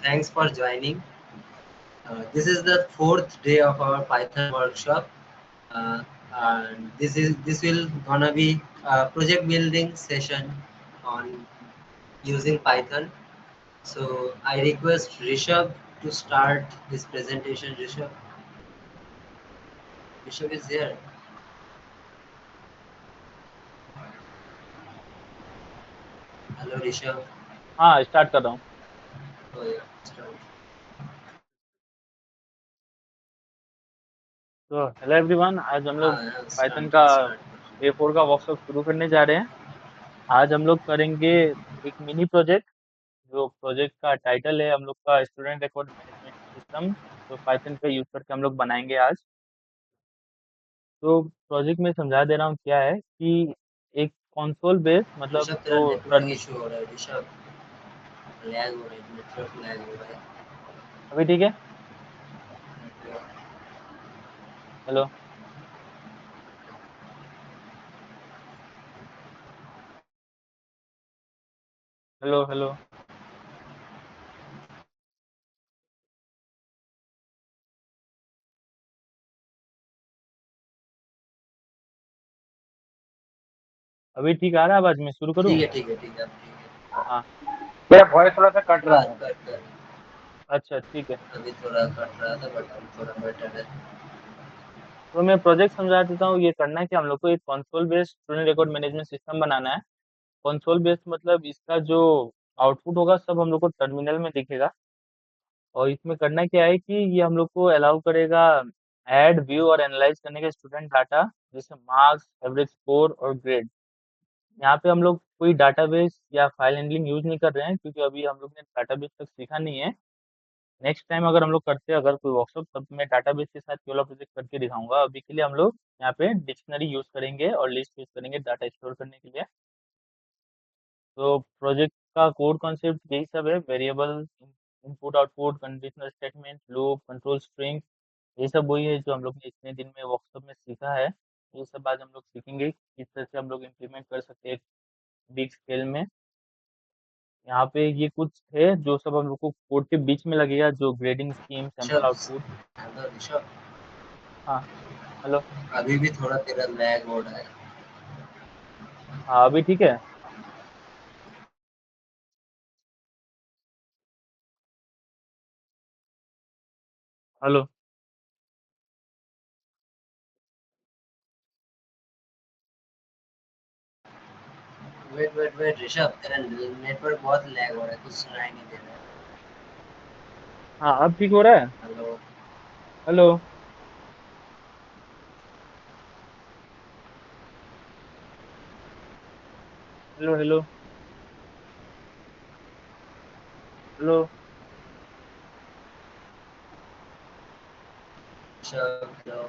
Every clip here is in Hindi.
Thanks for joining. This is the fourth day of our Python workshop, uh, and this will gonna be a project building session on using Python. So I request Rishabh to start this presentation. Rishabh is here. Hello, Rishabh. हाँ स्टार्ट कर रहा हूँ। Oh yeah, start. तो हेलो एवरीवन, आज हम लोग हाँ, पाइथन start का start. A4 का वर्कशॉप शुरू करने जा रहे हैं। आज हम लोग करेंगे एक मिनी प्रोजेक्ट। जो प्रोजेक्ट का टाइटल है हम लोग का स्टूडेंट रिकॉर्ड मैनेजमेंट सिस्टम, जो पाइथन का यूज करके हम लोग बनाएंगे आज। तो प्रोजेक्ट में समझा दे रहा हूँ क्या है कि एक कंसोल बेस मतलब ऋषभ तेरा जो नेटवर्क इशू हो रहा है। ऋषभ लैग हो रहा है, नेटवर्क लैग हो रहा है। अभी ठीक है। हेलो हेलो हेलो अभी ठीक आ रहा है आवाज? मैं शुरू करूँ? ठीक है, ठीक है, अब ठीक है। हाँ मेरा वॉइस थोड़ा सा कट रहा कर है। कर कर अच्छा ठीक है। अभी थोड़ा कट रहा था बट अब थोड़ा बेटर है। तो मैं प्रोजेक्ट समझा देता हूँ। ये करना है कि हम लोग को एक console based student record management system बनाना है। कंसोल बेस्ड मतलब इसका जो आउटपुट होगा सब हम लोग को टर्मिनल में दिखेगा। और इसमें करना क्या है कि ये हम लोग को अलाउ करेगा ऐड, व्यू और एनालाइज करने के स्टूडेंट डाटा, जैसे मार्क्स, एवरेज स्कोर और ग्रेड। यहाँ पे हम लोग कोई डाटाबेस या फाइल हैंडलिंग यूज नहीं कर रहे हैं, क्योंकि अभी हम लोग ने डाटाबेस तक सीखा नहीं है। नेक्स्ट टाइम अगर हम लोग करते हैं अगर कोई वर्कशॉप, तब मैं डाटाबेस के साथ केवल प्रोजेक्ट करके दिखाऊंगा। अभी के लिए हम लोग यहाँ पे डिक्शनरी यूज करेंगे और लिस्ट यूज करेंगे डाटा स्टोर करने के लिए। तो प्रोजेक्ट का कोड कॉन्सेप्ट यही सब है: variable, input output, conditional statement, loop, control string. ये सब वही है जो हम लोग ने इतने दिन में वर्कशॉप में सीखा है। ये सब आज हम लोग सीखेंगे किस तरह से हम लोग इम्प्लीमेंट कर सकते हैं बिग स्केल में। यहाँ पे ये कुछ है जो सब हम लोग को कोड के बीच में लगेगा, जो grading scheme, sample Rishabh, output. Hello Rishabh, हाँ हेलो। अभी भी थोड़ा तेरा लैग हो रहा है। हाँ अभी ठीक है। हेलो वेट ऋषभ, तेरा नेटवर्क बहुत लैग हो रहा है, कुछ सुनाई नहीं दे रहा है। हाँ अब ठीक हो रहा है। Hello. Hello hello hello hello. Rishabh hello.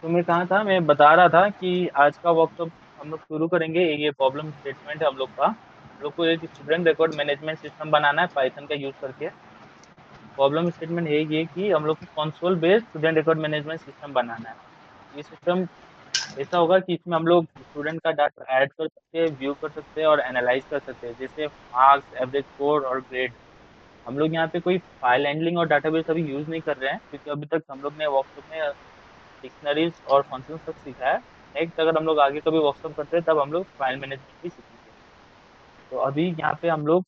तो मैं कहाँ था? मैं बता रहा था कि आज का वर्कशॉप हम लोग शुरू करेंगे। ये प्रॉब्लम स्टेटमेंट है हम लोग का। हम लोग को एक स्टूडेंट रिकॉर्ड मैनेजमेंट सिस्टम बनाना है पाइथन का यूज करके। प्रॉब्लम स्टेटमेंट है ये कि हम लोग को console based student record management system बनाना है। ये सिस्टम ऐसा होगा कि इसमें हम लोग स्टूडेंट का डाटा ऐड कर सकते हैं, व्यू कर सकते हैं और एनालाइज कर सकते हैं, जैसे मार्क्स, एवरेज स्कोर और ग्रेड। हम लोग यहाँ पे कोई फाइल हैंडलिंग और डाटाबेस अभी यूज नहीं कर रहे हैं, क्योंकि अभी तक हम लोग ने वर्कशॉप में डिक्शनरीज और फंक्शंस तक सीखा है। नेक्स्ट अगर हम लोग आगे कभी वर्कशॉप करते हैं तब हम लोग फाइल मैनेजमेंट भी सीखेंगे। तो अभी यहाँ पे हम लोग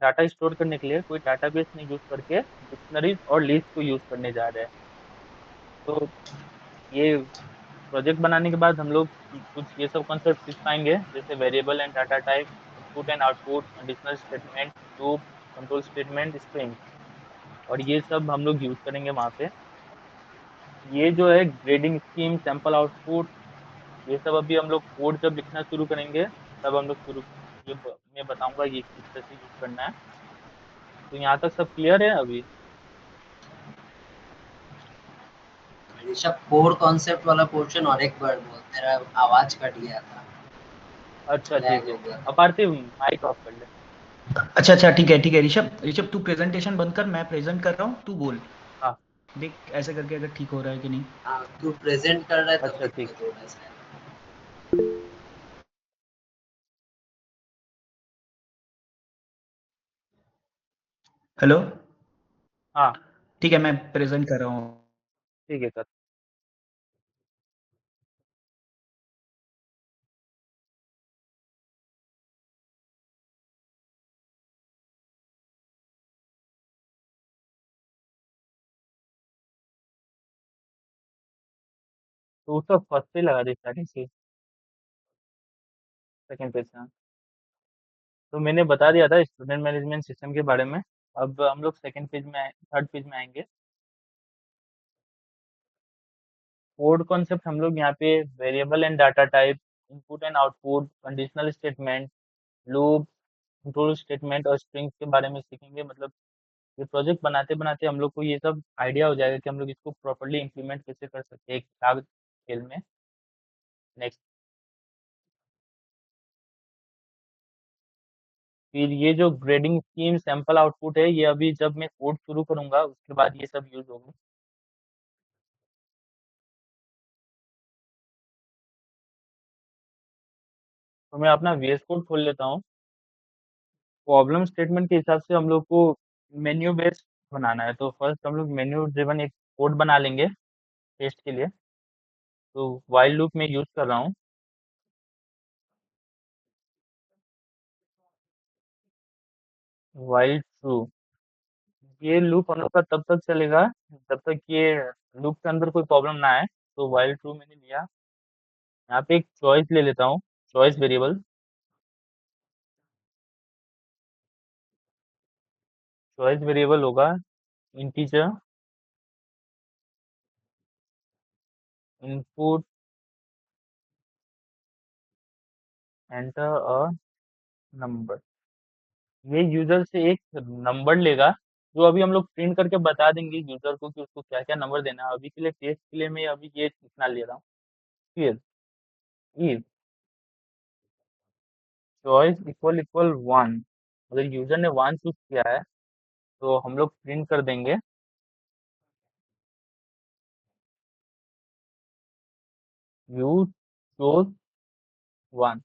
डाटा स्टोर करने के लिए कोई डाटाबेस नहीं यूज करके डिक्शनरीज और लिस्ट को यूज करने जा रहे हैं। तो ये प्रोजेक्ट बनाने के बाद हम लोग कुछ ये सब कॉन्सेप्ट सीख पाएंगे, जैसे variable and data type, input and output, conditional statement, loop, control statement, string. और ये सब हम लोग यूज करेंगे वहाँ पे। ये जो है ग्रेडिंग स्कीम, सैंपल आउटपुट, ये सब अभी हम लोग कोड जब लिखना शुरू करेंगे तब हम लोग मैं बताऊंगा ये किस तरह से यूज करना है। तो यहाँ तक सब क्लियर है अभी? ऋषभ, कोर कॉन्सेप्ट वाला पोर्शन और एक बार बोल, तेरा आवाज कट गया था, अच्छा लैग ठीक है। हो गया। अब आरती माइक ऑफ कर ले। अच्छा अच्छा, ठीक है ऋषभ। ऋषभ तू प्रेजेंटेशन बंद कर, मैं प्रेजेंट कर रहा हूँ, तू बोल। हाँ देख ऐसे करके अगर ठीक हो रहा है कि नहीं। हाँ, तू प्रेजेंट कर रहा है तब अच्छा ठीक। दिक्कत हो रहा है शायद। हेलो। हाँ ठीक है, मैं प्रेजेंट कर रहा हूँ। ठीक है सर। तो उसका फर्स्ट पे लगा दी स्टार्टिंग से, सेकंड पेज से। हाँ। तो मैंने बता दिया था स्टूडेंट मैनेजमेंट सिस्टम के बारे में। अब हम लोग सेकंड पेज में थर्ड पेज में आएंगे। कोड कॉन्सेप्ट हम लोग यहाँ पे variable and data type, input and output, conditional statement, loop, control statement और स्ट्रिंग्स के बारे में सीखेंगे। मतलब ये प्रोजेक्ट बनाते बनाते हम लोग को ये सब आइडिया हो जाएगा कि हम लोग इसको प्रॉपरली इम्प्लीमेंट कैसे कर सकते हैं एक लार्ज स्केल में। नेक्स्ट, फिर ये जो ग्रेडिंग स्कीम सैंपल आउटपुट है, ये अभी जब मैं कोड शुरू करूंगा उसके बाद ये सब यूज होगा। तो मैं अपना VS कोड खोल लेता हूँ। प्रॉब्लम स्टेटमेंट के हिसाब से हम लोग को मेन्यू बेस्ड बनाना है, तो फर्स्ट हम लोग मेन्यू ड्रिवन एक कोड बना लेंगे टेस्ट के लिए। तो व्हाइल लूप में यूज कर रहा हूँ। व्हाइल ट्रू, ये लूप हम लोग का तब तक चलेगा जब तक ये लूप के अंदर कोई प्रॉब्लम ना आए। तो व्हाइल ट्रू मैंने लिया। यहाँ पे एक चॉइस ले लेता हूँ, चॉइस वेरिएबल। चॉइस वेरिएबल होगा integer input enter a number. ये यूजर से एक नंबर लेगा, जो अभी हम लोग प्रिंट करके बता देंगे यूजर को कि उसको क्या क्या नंबर देना है। अभी के लिए टेस्ट के लिए मैं अभी ये इतना ले रहा हूँ। फिर if choice equal equal one, अगर यूजर ने वन चूज किया है तो हम लोग प्रिंट कर देंगे यू चोज वन।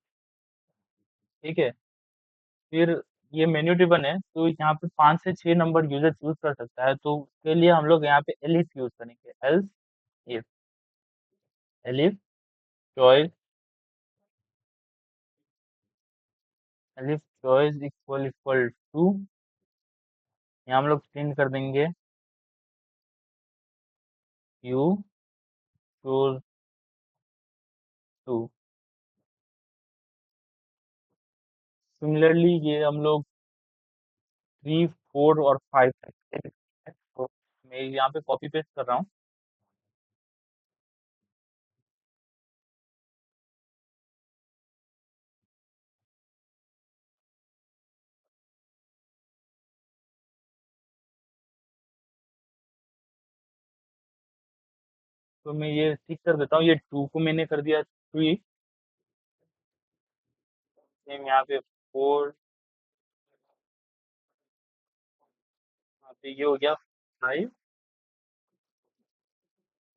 ठीक है। फिर ये मेन्यू ड्रिवन है, तो यहाँ पे 5 से 6 नंबर यूजर चूज कर सकता है। तो उसके लिए हम लोग यहाँ पे एलिफ यूज करेंगे। Else if elif choice, elif choice equal equal to, यहाँ हम लोग प्रिंट कर देंगे यू चूज टू। सिमिलरली ये हम लोग 3, 4 और 5 तक। तो मैं यहाँ पे कॉपी पेस्ट कर रहा हूँ। तो मैं ये ठीक कर देता हूँ, ये 2 को मैंने कर दिया 3। सेम यहाँ पे 4, यहाँ पे ये हो गया 5।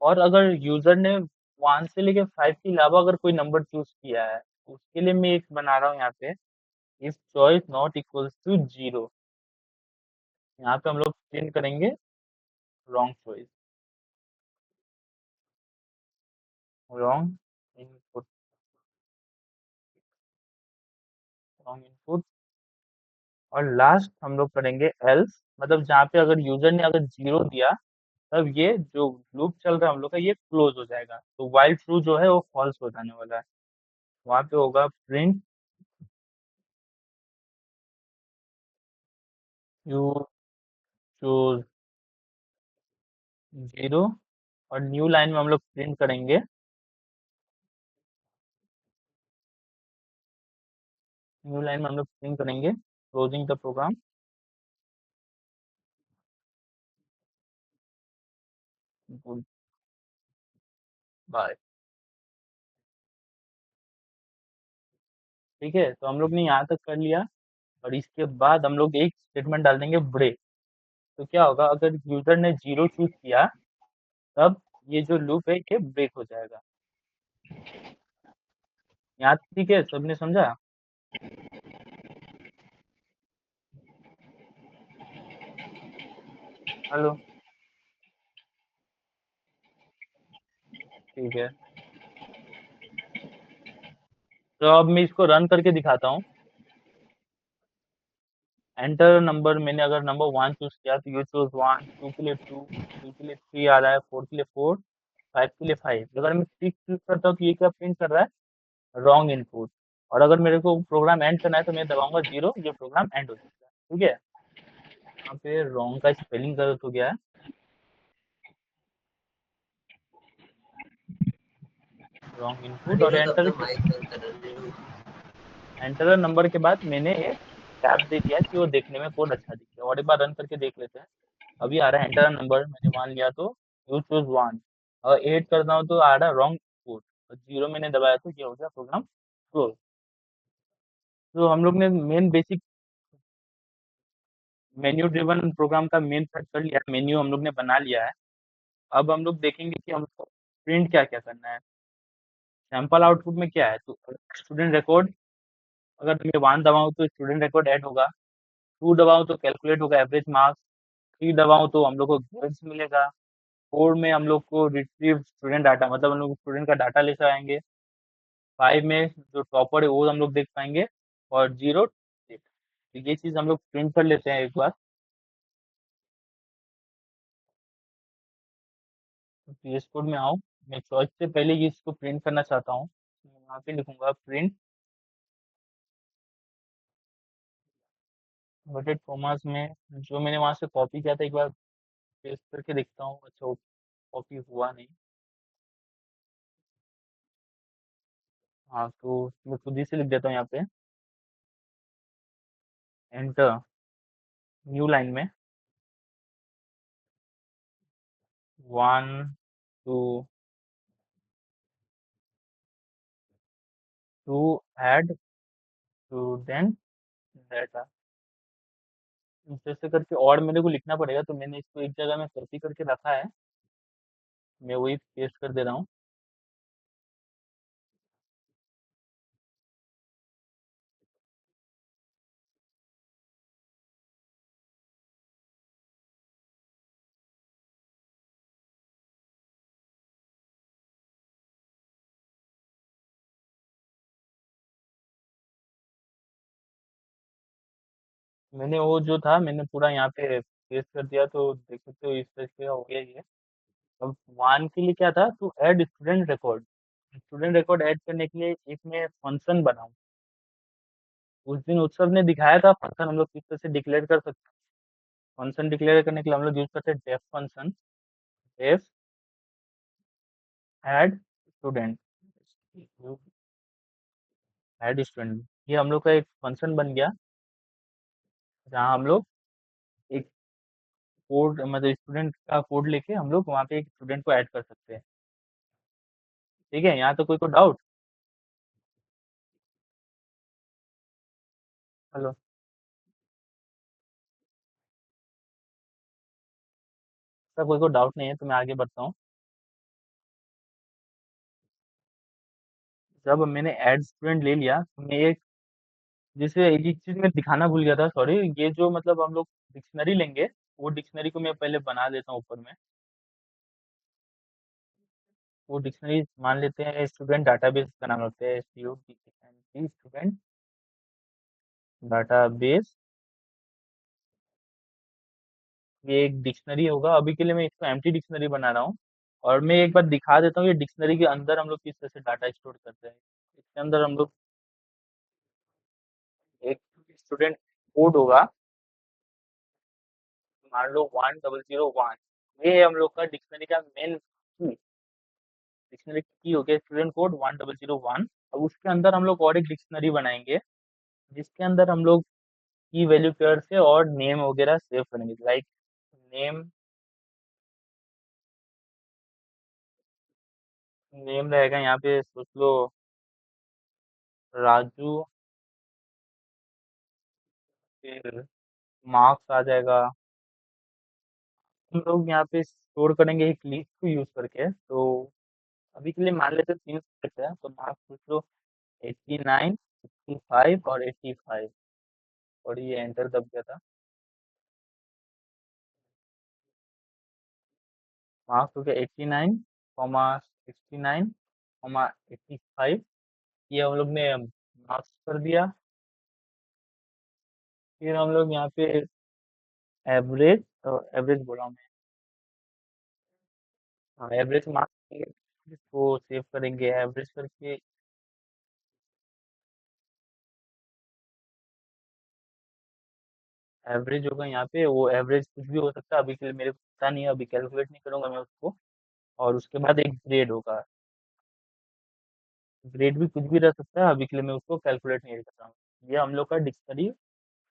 और अगर यूजर ने 1 से लेके 5 के अलावा अगर कोई नंबर चूज किया है, उसके लिए मैं एक बना रहा हूँ यहाँ पे, if choice not equals to 0। यहाँ पे हम लोग प्रिंट करेंगे wrong choice, wrong input, wrong input. और लास्ट हम लोग करेंगे एल्स, मतलब जहाँ पे अगर यूजर ने अगर 0 दिया, तब ये जो लूप चल रहा है हम लोग का ये क्लोज हो जाएगा। तो वाइल ट्रू जो है वो फॉल्स हो जाने वाला है। वहां पे होगा प्रिंट यू चूज 0। और न्यू लाइन में हम लोग प्रिंट करेंगे, न्यू लाइन में हम लोग प्रिंट करेंगे closing the program, goodbye. ठीक है, तो हम लोग ने यहाँ तक कर लिया। और इसके बाद हम लोग एक स्टेटमेंट डाल देंगे ब्रेक। तो क्या होगा, अगर यूजर ने 0 चूज किया, तब ये जो लूप है ये ब्रेक हो जाएगा। यहाँ ठीक है, सबने समझा? हेलो। ठीक है, तो अब मैं इसको रन करके दिखाता हूँ। एंटर नंबर, मैंने अगर नंबर 1 चूज किया तो यू चूज 1, 2 के लिए 2, 3 के लिए 3 आ रहा है, 4 के लिए 4, 5 के लिए 5। अगर मैं 6 चूज करता हूँ तो ये क्या प्रिंट कर रहा है? Wrong input. और अगर मेरे को प्रोग्राम एंड करना है तो मैं दबाऊंगा 0, ये प्रोग्राम एंड हो जाएगा। ठीक है, यहाँ पे रॉन्ग का स्पेलिंग गलत हो गया है। रॉन्ग इनपुट, और अनिरुद्ध एंटर अपना माइक बंद कर अनिरुद्ध। एंटर नंबर के बाद मैंने एक टैब दे दिया कि वो देखने में कोड अच्छा दिखे। और एक बार रन करके देख लेते हैं। अभी आ रहा है एंटर नंबर, मैंने 1 लिया तो यू चूज 1। और 8 करता हूँ तो आ रहा है रॉन्ग कोड, और 0 मैंने दबाया तो ये हो गया प्रोग्राम क्लोज। तो हम लोग ने main basic menu driven program का मेन सेट कर लिया, मेन्यू हम लोग ने बना लिया है। अब हम लोग देखेंगे कि हमको प्रिंट क्या क्या करना है। सैंपल आउटपुट में क्या है, तो स्टूडेंट रिकॉर्ड, अगर मैं 1 दबाऊँ तो स्टूडेंट रिकॉर्ड ऐड होगा, 2 दबाऊँ तो कैलकुलेट होगा एवरेज मार्क्स, 3 दबाऊँ तो हम लोग को ग्रेड्स मिलेगा, 4 में हम लोग को रिट्रीव स्टूडेंट डाटा, मतलब हम लोग स्टूडेंट का डाटा लेकर आएंगे, 5 में जो टॉपर है वो हम लोग देख पाएंगे, और 0 तो ये चीज हम लोग प्रिंट कर लेते हैं एक बार। पीएस कोड में आओ, मैं चॉइस से पहले ये इसको प्रिंट करना चाहता हूँ। मैं यहाँ पे लिखूंगा प्रिंट इन्वर्टेड कॉमास में, जो मैंने वहां से कॉपी किया था, एक बार पेस्ट करके देखता हूँ। अच्छा, कॉपी हुआ नहीं। हाँ, तो मैं खुद ही से लिख देता हूँ यहाँ पे, एंटर, न्यू लाइन में 1 2 टू ऐड स्टूडेंट डाटा, इस तरह से करके और मेरे को लिखना पड़ेगा। तो मैंने इसको एक जगह में कॉपी करके रखा है, मैं वही पेस्ट कर दे रहा हूँ। मैंने वो जो था मैंने पूरा यहाँ पे पेस्ट कर दिया, तो देख सकते हो इस तरह से हो गया ये। अब 1 के लिए क्या था, to add student record, student record add करने के लिए एक मैं फंक्शन बनाऊँ। उस दिन उत्सव ने दिखाया था फंक्शन हम लोग किस तरह से डिक्लेयर कर सकते हैं। फंक्शन डिक्लेयर करने के लिए हम लोग यूज करते हैं def function, def add student, add student, ये हम लोग का एक फंक्शन बन गया, जहाँ हम लोग एक कोड, मतलब स्टूडेंट का कोड लेके हम लोग वहाँ पे एक स्टूडेंट को ऐड कर सकते हैं। ठीक है, यहाँ तो कोई को डाउट? हेलो, सर कोई को डाउट नहीं है तो मैं आगे बढ़ता हूँ। जब मैंने ऐड स्टूडेंट ले लिया तो मैं एक, जैसे एक चीज मैं दिखाना भूल गया था, सॉरी, ये जो मतलब हम लोग डिक्शनरी लेंगे, वो डिक्शनरी को मैं पहले बना देता हूँ ऊपर में। वो डिक्शनरी मान लेते हैं स्टूडेंट डाटाबेस का नाम रखते हैं, स्टूडेंट डाटाबेस। ये एक डिक्शनरी होगा, अभी के लिए मैं इसको एम्प्टी डिक्शनरी बना रहा हूँ। और मैं एक बार दिखा देता हूँ ये डिक्शनरी के अंदर हम लोग किस तरह से डाटा स्टोर करते हैं। इसके अंदर हम लोग एक स्टूडेंट कोड होगा, मान लो 1001, ये हम लोग का डिक्शनरी का मेन की, डिक्शनरी की हो गया स्टूडेंट कोड 1001। अब उसके अंदर हम लोग और एक डिक्शनरी बनाएंगे, जिसके अंदर हम लोग की वैल्यू पेयर से और नेम वगैरह सेव करेंगे, लाइक नेम, नेम रहेगा यहाँ पे सोच लो राजू, फिर मार्क्स आ जाएगा। हम लोग यहाँ पे स्टोर करेंगे एक लिस्ट को यूज करके। तो अभी के लिए मान लेते हैं 3 सब्जेक्ट है, तो मार्क्स सोच लो 89, 65 और 85। और ये एंटर दब गया था। मार्क्स हो गया 89,69,85। ये हम लोग ने मार्क्स कर दिया। फिर हम लोग यहाँ पे एवरेज, एवरेज बोला मैं, हाँ एवरेज मार्क्स को सेव करेंगे एवरेज करके। एवरेज होगा यहाँ पे, वो एवरेज कुछ भी हो सकता है, अभी के लिए मेरे को पता नहीं है, अभी कैलकुलेट नहीं करूंगा मैं उसको। और उसके बाद एक ग्रेड होगा, ग्रेड भी कुछ भी रह सकता है, अभी के लिए मैं उसको कैलकुलेट नहीं कर रहा हूँ। ये हम लोग का डिक्शनरी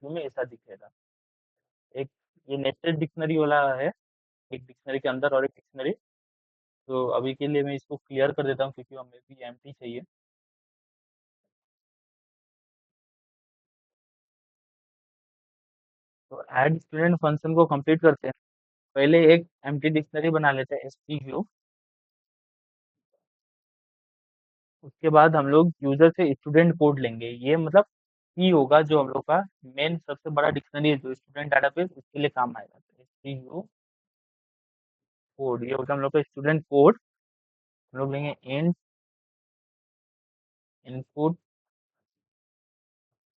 में ऐसा दिखेगा। एक ये नेस्टेड डिक्शनरी वाला है, एक डिक्शनरी के अंदर और एक डिक्शनरी। तो अभी के लिए मैं इसको क्लियर कर देता हूँ क्योंकि हमें भी एम्प्टी चाहिए। तो ऐड स्टूडेंट फंक्शन को कंप्लीट करते हैं। पहले एक एम्प्टी डिक्शनरी बना लेते हैं stq। उसके बाद हम लोग यूजर से स्टूडेंट कोड लेंगे, ये मतलब की होगा जो हम लोग का मेन सबसे बड़ा डिक्शनरी है जो स्टूडेंट डाटाबेस उसके लिए काम आएगा। तो stq कोड, ये होगा हम लोग का स्टूडेंट कोड। हम लोग लेंगे int इनपुट,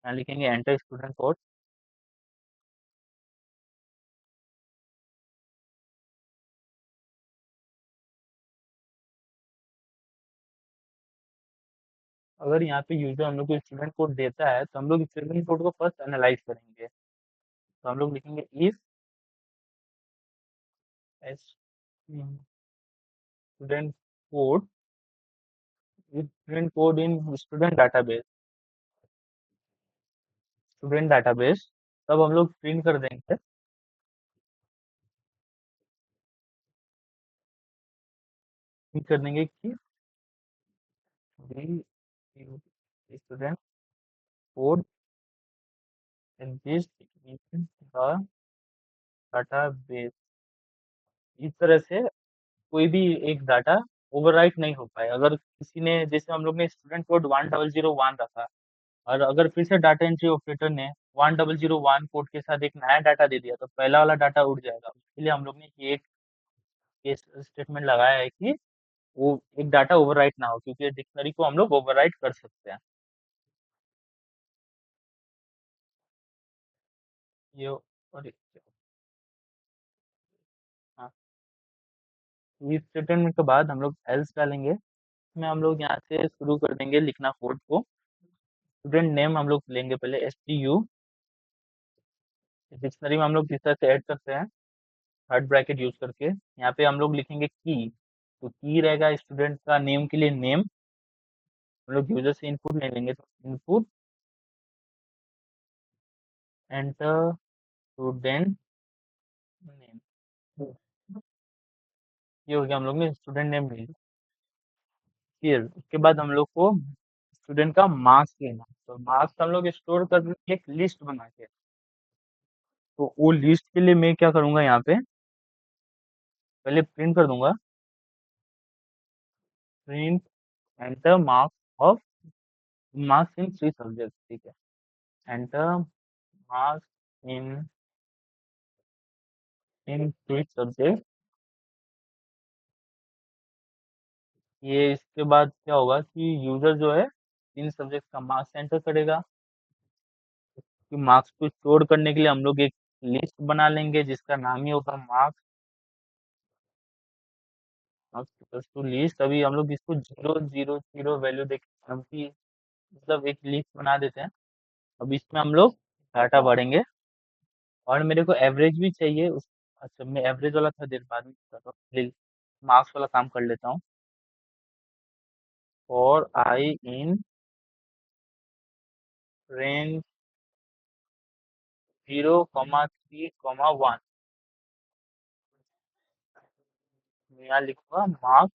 यहाँ लिखेंगे एंटर स्टूडेंट कोड। अगर यहाँ पे यूजर हम लोग को स्टूडेंट कोड देता है तो हम लोग स्टूडेंट कोड को फर्स्ट एनालाइज करेंगे। तो हम लोग लिखेंगे if student code, student code in student database, student database. तब हम लोग प्रिंट कर देंगे, प्रिंट कर देंगे कि student code exist in the database. इस तरह से कोई भी एक डाटा ओवरराइट नहीं हो पाए। अगर किसी ने, जैसे हम लोग ने स्टूडेंट कोड 1001 रखा, और अगर फिर से डाटा एंट्री ऑपरेटर ने 1001 कोड के साथ एक नया डाटा दे दिया तो पहला वाला डाटा उड़ जाएगा। उसके लिए हम लोग ने ये एक केस स्टेटमेंट लगाया है कि वो एक डाटा ओवरराइट ना हो, क्योंकि डिक्शनरी को हम लोग ओवरराइट कर सकते हैं। ये और हाँ, इस स्टेटमेंट के बाद हम लोग एल्स डालेंगे। इसमें हम लोग यहाँ से शुरू कर देंगे लिखना कोड को। स्टूडेंट नेम हम लोग लेंगे पहले STU। डिक्शनरी में हम लोग किस तरह से ऐड करते हैं, थर्ड ब्रैकेट यूज करके। यहाँ पे हम लोग लिखेंगे की, तो की रहेगा स्टूडेंट का नेम के लिए नेम। हम लोग यूजर से इनपुट नहीं लेंगे, तो इनपुट एंटर स्टूडेंट नेम। ये हो गया, हम लोग ने स्टूडेंट नेम ले लिया। फिर उसके बाद हम लोग को स्टूडेंट का मार्क्स लेना, तो मार्क्स हम लोग स्टोर करके एक लिस्ट बना के। तो वो लिस्ट के लिए मैं क्या करूंगा, यहाँ पे पहले प्रिंट कर दूंगा, print enter marks of, marks in 3 subject, ठीक है। Enter marks in 3 subject. ये इसके बाद क्या होगा कि यूजर जो है 3 सब्जेक्ट का मार्क्स एंटर करेगा। कि मार्क्स को स्टोर करने के लिए हम लोग एक लिस्ट बना लेंगे जिसका नाम ही होगा मार्क्स, मार्क्स टू लिस्ट। अभी हम लोग इसको 0 0 0 वैल्यू देख, अभी मतलब एक लिस्ट बना देते हैं। अब इसमें हम लोग डाटा भरेंगे, और मेरे को एवरेज भी चाहिए उस, अच्छा मैं एवरेज वाला था देर बाद में बताता हूँ, मार्क्स वाला काम कर लेता हूँ। और आई इन रेंज 0,3,1, यहाँ लिखूंगा मार्क्स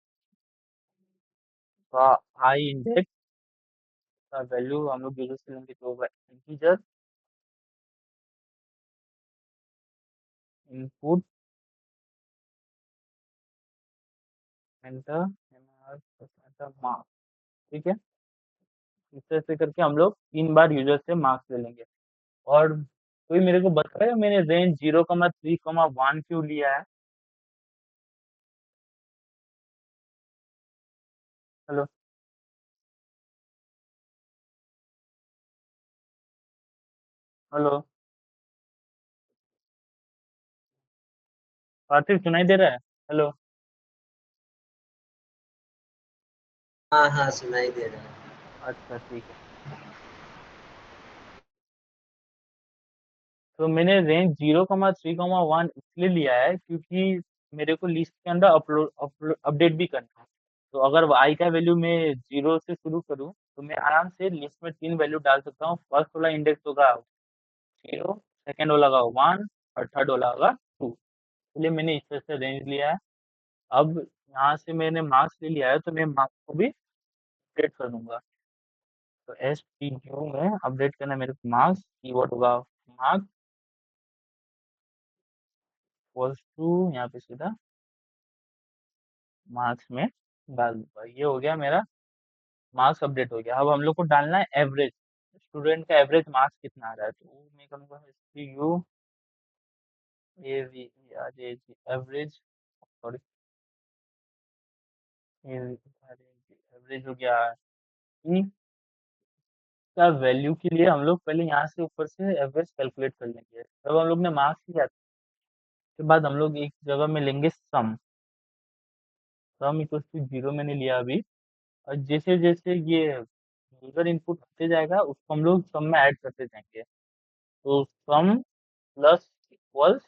का आई इंडेक्स का वैल्यू हम लोग यूजर से लेंगे तो होगा integer. Input enter enter marks, ठीक है। इस तरह से करके हम लोग 3 बार यूजर से मार्क्स ले लेंगे। और कोई मेरे को बताएगा मैंने रेंज 0,3,1 क्यों लिया है। हेलो हेलो पार्थिव, सुनाई दे रहा है? हेलो। हाँ हाँ, सुनाई दे रहा है। अच्छा ठीक है। तो मैंने रेंज 0,3,1 इसलिए लिया है क्योंकि मेरे को लिस्ट के अंदर अपलोड अपडेट भी करना है। तो अगर आई का वैल्यू मैं 0 से शुरू करूँ तो मैं आराम से लिस्ट में 3 वैल्यू डाल सकता हूँ। फर्स्ट वाला इंडेक्स होगा 0, सेकंड वाला होगा 1 और थर्ड वाला होगा 2। इसलिए मैंने इस तरह से रेंज लिया है। अब यहाँ से मैंने मार्क्स ले लिया है तो मैं मार्क्स को भी अपडेट कर दूंगा। तो एस टी यू में अपडेट करना है मेरे को मार्क्स, कीवर्ड होगा मार्क्स इक्वल्स टू, यहाँ पे सीधा मार्क्स में डाल दूंगा। ये हो गया मेरा मार्क्स अपडेट हो गया। अब हम लोग को डालना है एवरेज, स्टूडेंट का एवरेज मार्क्स कितना आ रहा है। तो मैं करूँगा S T U A V average, sorry average हो गया ई का वैल्यू के लिए हम लोग पहले यहाँ से ऊपर से एवरेज कैलकुलेट कर लेंगे। जब हम लोग ने मार्क्स लिया के बाद हम लोग एक जगह में लेंगे सम। सम इक्वल टू 0 मैंने लिया अभी। और जैसे जैसे ये यूजर इनपुट होते जाएगा उसको हम लोग सम में ऐड करते जाएंगे। तो सम प्लस इक्वल्स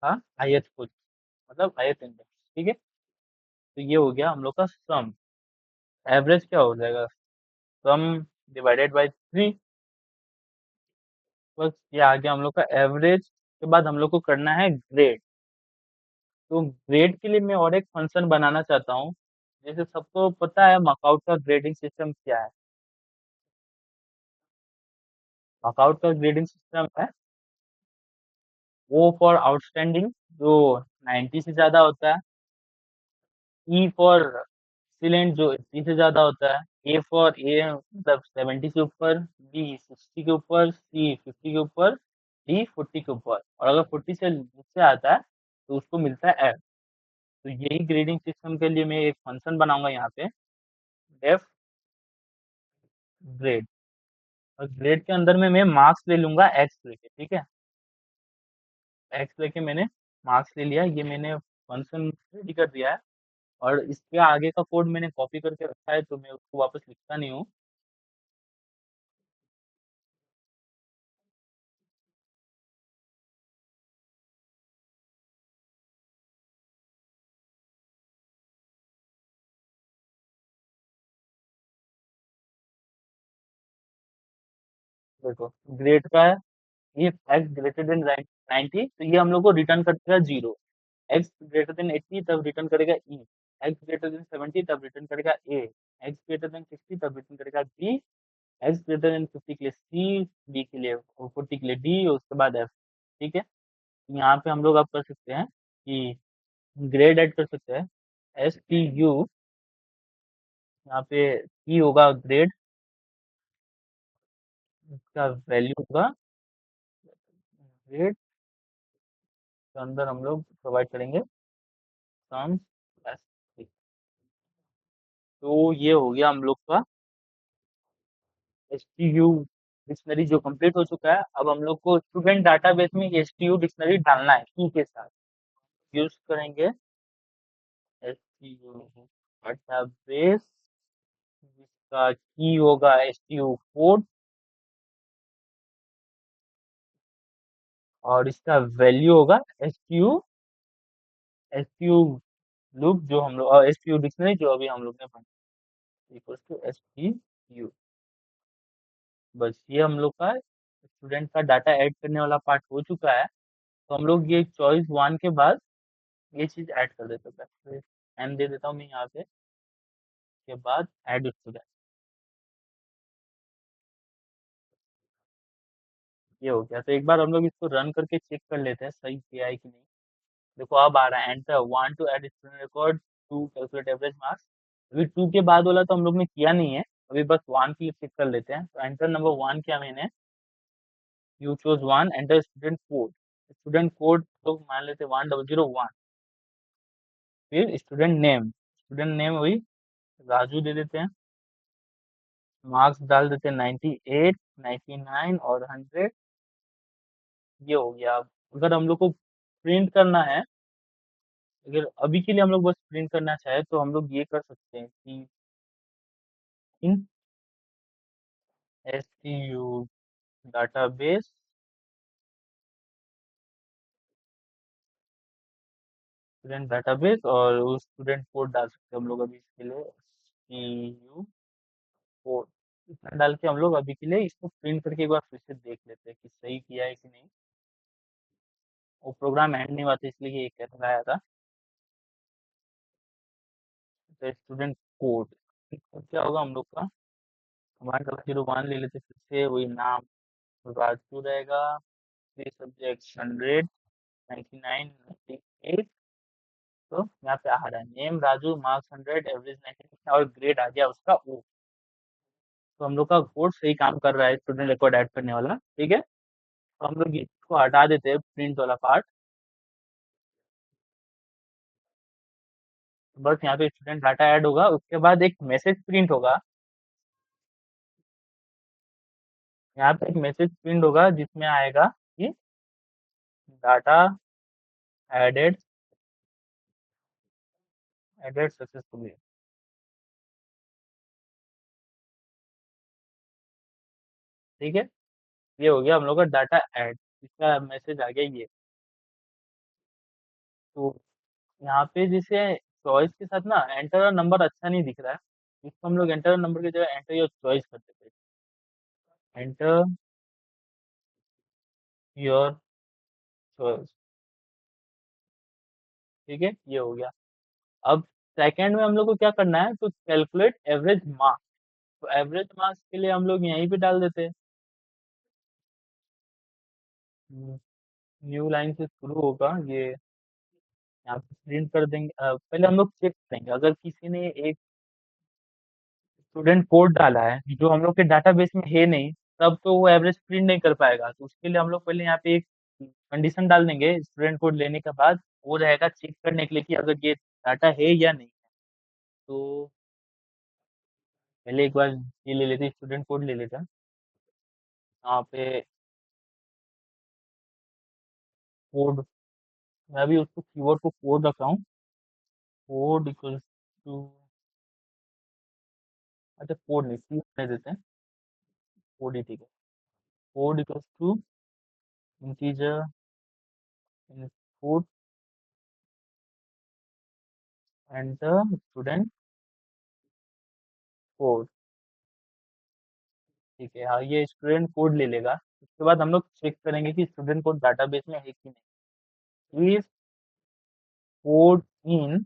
का ith कुछ, मतलब ith इंडेक्स। ठीक है, तो ये हो गया हम लोग का सम। एवरेज क्या हो जाएगा? सम डिवाइडेड बाई 3। बस ये आ गया हम लोग का एवरेज। के बाद हम लोग को करना है ग्रेड। तो ग्रेड के लिए मैं और एक फंक्शन बनाना चाहता हूँ। जैसे सबको पता है मार्कआउट का ग्रेडिंग सिस्टम क्या है। मार्कआउट का ग्रेडिंग सिस्टम है ओ फॉर आउटस्टैंडिंग, जो 90 से ज्यादा होता है। ई फॉर एक्सीलेंट, जो 80 से ज्यादा होता है। ए फॉर ए मतलब 70 के ऊपर, बी 60 के ऊपर, सी 50 के ऊपर, डी 40 के ऊपर। और अगर 40 से नीचे आता है तो उसको मिलता है एफ। तो यही ग्रेडिंग सिस्टम के लिए मैं एक फंक्शन बनाऊंगा यहाँ पे, डेफ ग्रेड। और ग्रेड के अंदर में मैं मार्क्स ले लूंगा एक्स लेके। ठीक है, एक्स लेके मैंने मार्क्स ले लिया। ये मैंने फंक्शन रेडी कर दिया है। और इसके आगे का कोड मैंने कॉपी करके रखा है तो मैं उसको वापस लिखता नहीं हूँ। देखो ग्रेड का है, ये एक्स ग्रेटर देन 90 तो ये हम लोग को रिटर्न करेगा 0। एक्स ग्रेटर देन 80 तब रिटर्न करेगा ई। एक्स ग्रेटर देन 70 तब रिटर्न करेगा ए। एक्स ग्रेटर देन 60 तब रिटर्न करेगा बी। एक्स ग्रेटर देन 50 के लिए सी, डी के लिए, और 40 के लिए डी, और उसके बाद एफ। ठीक है, यहाँ पे हम लोग अब कर सकते हैं कि ग्रेड ऐड कर सकते हैं। एस टी यू, यहाँ पे ई होगा ग्रेड, इसका वैल्यू होगा ग्रेड के अंदर हम लोग प्रोवाइड करेंगे सम प्लस। तो ये हो गया हम लोग का एस टी यू डिक्शनरी जो कंप्लीट हो चुका है। अब हम लोग को स्टूडेंट डाटाबेस में एस टी यू डिक्शनरी डालना है की के साथ। यूज करेंगे एस टी यू डाटाबेस, जिसका की होगा एस टी यू कोड, और इसका वैल्यू होगा एस टी यू लूप, जो हम लोग एस टी यू डिक्शनरी जो अभी हम लोग ने पढ़ा, equal to S T U. बस ये हम लोग का स्टूडेंट का डाटा ऐड करने वाला पार्ट हो चुका है। तो हम लोग ये चॉइस वन के बाद ये चीज ऐड कर देते हैं। एन दे देता हूँ मैं यहाँ पे, के बाद ऐड स्टूडेंट। ये हो गया। तो एक बार हम लोग इसको रन करके चेक कर लेते हैं सही किया है कि नहीं। देखो अब आ रहा है enter one to add student record, to calculate average marks. अभी टू के बाद वाला तो हम लोग ने किया नहीं है, अभी बस वन के लिए चेक कर लेते हैं। तो एंटर नंबर वन किया मैंने, you chose one, enter student code. Student code तो मान लेते 1001। फिर स्टूडेंट नेम वही राजू दे देते हैं, मार्क्स डाल देते हैं 98, 99 और 100। ये हो गया। अगर हम लोग को प्रिंट करना है, अगर अभी के लिए हम लोग बस प्रिंट करना चाहे तो हम लोग ये कर सकते हैं कि इन STU डाटाबेस स्टूडेंट डाटाबेस और वो स्टूडेंट कोड डाल सकते हैं हम लोग अभी इसके लिए STU कोड। इतना डाल के हम लोग अभी के लिए इसको प्रिंट करके एक बार फिर से देख लेते हैं कि सही किया है कि नहीं। वो प्रोग्राम एंड नहीं हुआ था इसलिए ये कह रहा था। तो स्टूडेंट कोड क्या होगा हम लोग का, कमांड का 01 ले लेते फिर से वही नाम राजू रहेगा, थ्री सब्जेक्ट 100, 99, 98। तो यहाँ पे आ रहा है नेम राजू, मार्क्स 100, एवरेज 99 और ग्रेड आ गया उसका O। तो हम लोग का कोड सही काम कर रहा है स्टूडेंट रिकॉर्ड ऐड करने वाला, ठीक है। तो हम लोग इसको हटा देते हैं प्रिंट वाला पार्ट। बस यहाँ पे स्टूडेंट डाटा ऐड होगा, उसके बाद एक मैसेज प्रिंट होगा। यहाँ पे एक मैसेज प्रिंट होगा जिसमें आएगा कि डाटा एडेड एडेड सक्सेसफुली, ठीक है। ये हो गया हम लोग का डाटा ऐड, इसका मैसेज आ गया ये। तो यहाँ पे जैसे चॉइस के साथ ना एंटर नंबर अच्छा नहीं दिख रहा है, इसको हम लोग एंटर नंबर की जगह एंटर योर चॉइस कर देते हैं। एंटर योर चॉइस, ठीक है। ये हो गया। अब सेकंड में हम लोग को क्या करना है, तो कैलकुलेट एवरेज मार्क्स। तो एवरेज मार्क्स के लिए हम लोग यहीं पे डाल देते हैं। न्यू लाइन से शुरू होगा ये, यहाँ पे प्रिंट कर देंगे। पहले हम लोग चेक करेंगे अगर किसी ने एक स्टूडेंट कोड डाला है जो हम लोग के डाटाबेस में है नहीं, तब तो वो एवरेज प्रिंट नहीं कर पाएगा। तो उसके लिए हम लोग पहले यहाँ पे एक कंडीशन डाल देंगे स्टूडेंट कोड लेने के बाद, वो रहेगा चेक करने के लिए कि अगर ये डाटा है या नहीं। तो पहले एक बार ये ले लेते स्टूडेंट कोड ले लेते हैं। यहाँ पे कोड, मैं अभी उसको कीवर्ड को कोड रख रहा हूँ। कोड इक्वल्स टू, अच्छा कोड नहीं सी दे देते हैं, कोड ही ठीक है। Code equals to integer input enter student code, ठीक है। हाँ ये स्टूडेंट कोड ले लेगा। उसके बाद हम लोग चेक करेंगे कि स्टूडेंट कोड डाटाबेस में है कि नहीं। If code in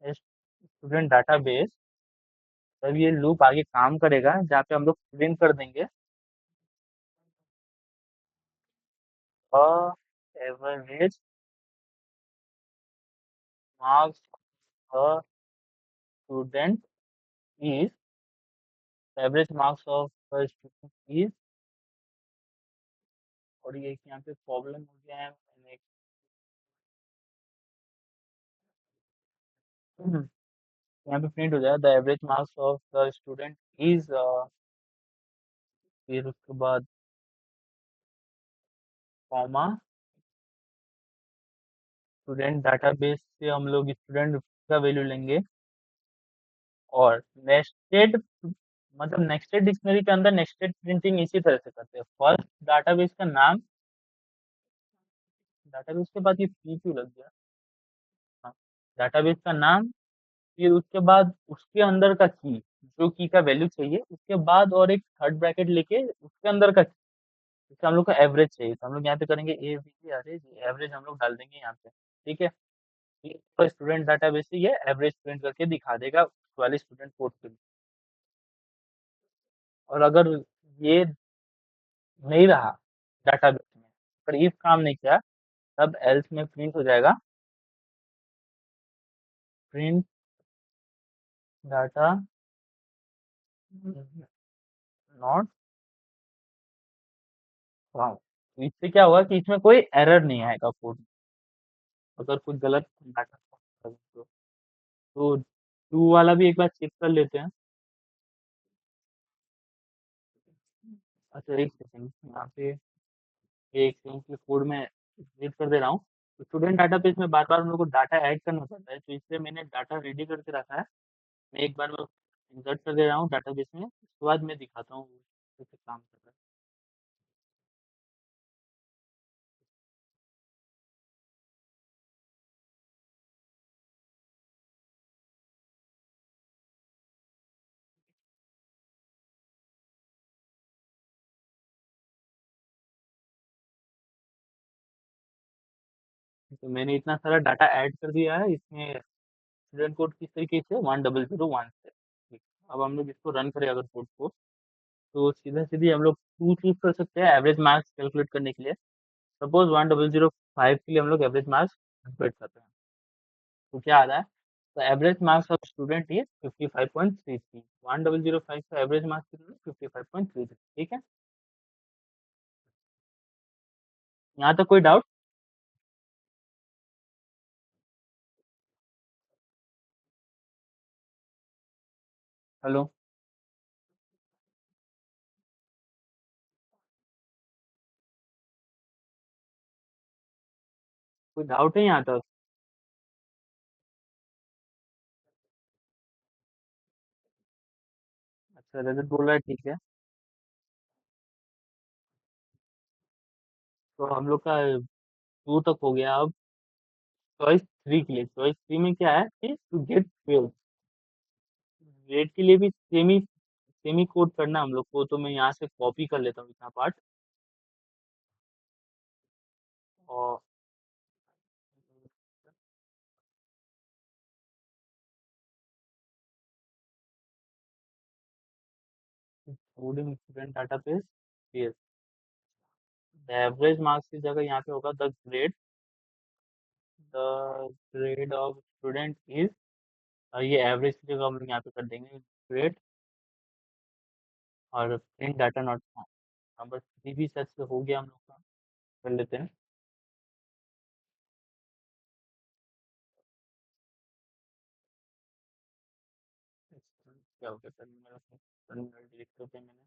student database, तब ये लूप आगे काम करेगा जहाँ पे हम लोग प्रिंट कर देंगे average marks a student is, average marks of student is. और ये यहाँ पे प्रॉब्लम हो गया है, मैंने यहाँ पे प्रिंट हो जाए the average marks of the student is, फिर उसके बाद कॉमा स्टूडेंट डाटाबेस से हम लोग स्टूडेंट का वैल्यू लेंगे और नेस्टेड, मतलब नेस्टेड डिक्शनरी के अंदर नेस्टेड प्रिंटिंग इसी तरह से करते हैं। फर्स्ट डाटाबेस का नाम, डाटाबेस के बाद ये पी क्यों लग गया, हाँ, डाटाबेस का नाम, फिर उसके बाद उसके अंदर का की, जो की का वैल्यू चाहिए, उसके बाद और एक थर्ड ब्रैकेट लेके उसके अंदर का, जैसे हम लोग को एवरेज चाहिए तो हम लोग यहाँ पे करेंगे ABC एवरेज, एवरेज हम लोग डाल देंगे यहाँ पे, ठीक है। तो स्टूडेंट डाटाबेस से ये एवरेज प्रिंट करके दिखा देगा उस वाले स्टूडेंट कोड के लिए। और अगर ये नहीं रहा डाटाबेस में, अगर इफ काम नहीं किया, तब एल्स में प्रिंट हो जाएगा प्रिंट डाटा नॉट फाउंड। तो इससे क्या होगा कि इसमें कोई एरर नहीं आएगा कोड में, अगर कुछ गलत डाटा। तो 2 वाला भी एक बार चेक कर लेते हैं। अच्छा, एक सेकंड, यहाँ पे एक सेकंड के कोड में रीड कर दे रहा हूँ। तो स्टूडेंट डाटाबेस में बार बार हम लोग को डाटा ऐड करना पड़ता है, तो इसलिए मैंने डाटा रेडी करके रखा है। मैं एक बार इंसर्ट कर दे रहा हूँ डाटाबेस में, उसके बाद मैं दिखाता हूँ कैसे काम कर रहा है। तो मैंने इतना सारा डाटा ऐड कर दिया है इसमें। स्टूडेंट कोड किस तरीके से 1001 से। ठीक। अब हम लोग इसको रन करें अगर कोड को, तो सीधा सीधी हम लोग टू चूज कर सकते हैं एवरेज मार्क्स कैलकुलेट करने के लिए। सपोज 1005 के लिए हम लोग एवरेज मार्क्स कैलकुलेट करते हैं, तो क्या आ रहा है? तो average marks of student is 55.33। 1005 का एवरेज मार्क्स कितना है? 55.33। ठीक है, यहाँ तक कोई डाउट? हेलो, कोई डाउट है यहाँ तक? अच्छा, रजत बोल रहा है, ठीक है। तो हम लोग का 2 तक हो गया। अब चॉइस 3 के लिए, चॉइस 3 में क्या है कि टू गेट फेल। रेट के लिए भी सेमी सेमी कोड करना है हम लोग को, तो मैं यहाँ से कॉपी कर लेता हूँ इतना पार्ट। और coding student database, yes, average marks की जगह यहाँ पे होगा the grade of student is, ये एवरेज की जगह हम लोग यहाँ पे कर देंगे ग्रेड, और प्रिंट डाटा नॉट फाउंड। हाँ, बस ये भी सच से हो गया हम लोग का। कर लेते हैं। क्या हो गया सर, मेरा टर्मिनल डिलीट कर दिया मैंने।